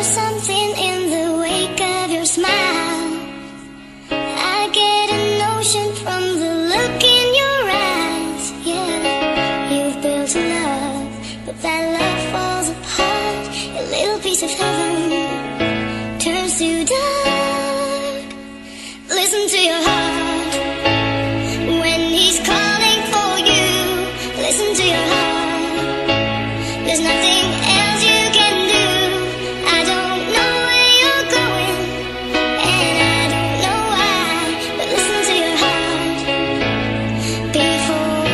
There's something in the wake of your smile. I get a notion from the look in your eyes. Yeah, you've built a love, but that love falls apart. A little piece of heaven turns to dark. Listen to your heart when he's calling for you. Listen to your heart. There's nothing else you can do. I don't know where you're going, and I don't know why, but listen to your heart before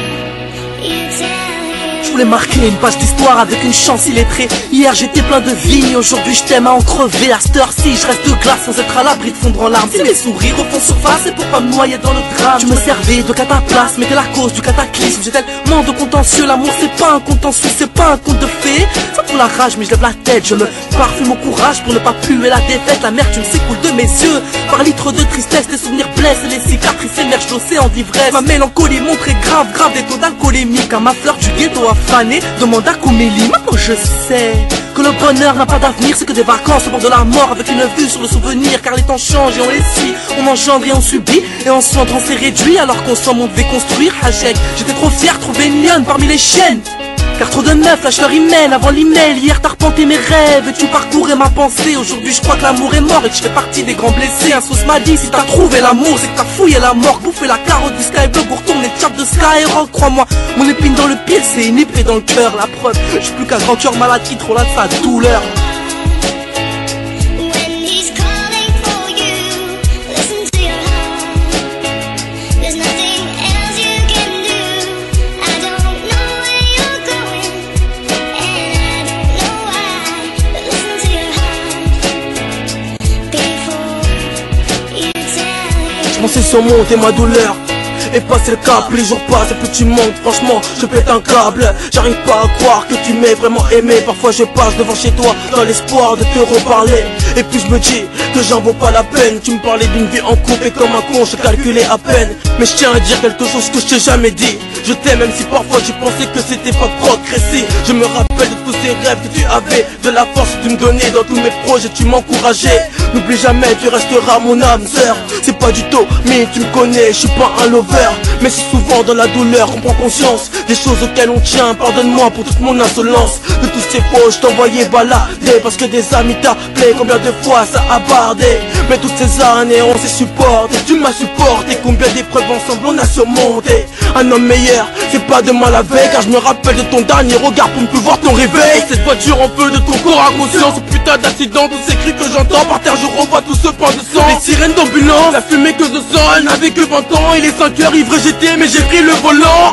you tell him. Je voulais marquer une page d'histoire avec une chance illettrée. Hier j'étais plein de vie, aujourd'hui je t'aime à en crever. À cette heure-ci je reste de glace sans être à l'abri de fondre en larmes. Si mes sourires refont surface, c'est pour pas me noyer dans le drame. Tu me servais de cataplasme, mais t'es la cause du cataclysme. J'ai tellement de contentieux, l'amour c'est pas un contentieux, c'est pas un conte de fées. Ça fout la rage mais je lève la tête, je me parfume au courage pour ne pas puer la défaite. La mer tu me s'écoule de mes yeux, par litres de tristesse. Les souvenirs blessent et les cicatrices émergent d'océan d'ivresse. Ma mélancolie montre grave, grave des taux d'alcoolémique. À ma fleur du ghetto affané, demande à Comélie. Maintenant je sais que le bonheur n'a pas d'avenir, c'est que des vacances au bord de la mort avec une vue sur le souvenir. Car les temps changent et on les suit, on engendre et on subit, et en centre on s'est réduit alors qu'en somme on devait construire. Hachek, j'étais trop fier de trouver une lionne parmi les chiennes. Car trop de meufs lâchent leur email avant l'email. Hier t'as repenté mes rêves et tu parcourais ma pensée. Aujourd'hui je crois que l'amour est mort et que je fais partie des grands blessés. Un sauce m'a dit si t'as trouvé l'amour c'est que t'as fouillé la mort, bouffé la carotte du skyblock pour retourner les chaps de Skyrock. Crois-moi, mon épine dans le pied c'est une épée dans le cœur. La preuve, je suis plus qu'un grand cœur malade qui trop là de sa douleur. Je pensais surmonter ma douleur et passer le cap, plus les jours passent et plus tu montes. Franchement je pète un câble, j'arrive pas à croire que tu m'aies vraiment aimé. Parfois je passe devant chez toi dans l'espoir de te reparler, et puis je me dis que j'en vaux pas la peine. Tu me parlais d'une vie en couple et comme un con je calculais à peine. Mais je tiens à dire quelque chose que je t'ai jamais dit. Je t'aime même si parfois tu pensais que c'était pas progressé. Je me rappelle de tous ces rêves que tu avais, de la force que tu me donnais dans tous mes projets, tu m'encourageais. N'oublie jamais, tu resteras mon âme sœur. C'est pas du tout, mais tu me connais, je suis pas un lover. Mais c'est souvent dans la douleur qu'on prend conscience des choses auxquelles on tient. Pardonne-moi pour toute mon insolence. De tous ces faux, je t'envoyais balader parce que des amis t'appelaient. Combien de fois ça a bardé, mais toutes ces années on s'est supporté. Tu m'as supporté, combien d'épreuves ensemble on a surmonté. Un homme meilleur, c'est pas demain la veille, car je me rappelle de ton dernier regard pour me plus voir ton réveil. Cette voiture en feu de ton corps inconscient, ce putain d'accident, tous ces cris que j'entends par terre, je revois tout ce pain de sang. Les sirènes d'ambulance, la fumée que je sens, elle n'avait que 20 ans. Il est 5 heures, ivre j'étais, mais j'ai pris le volant.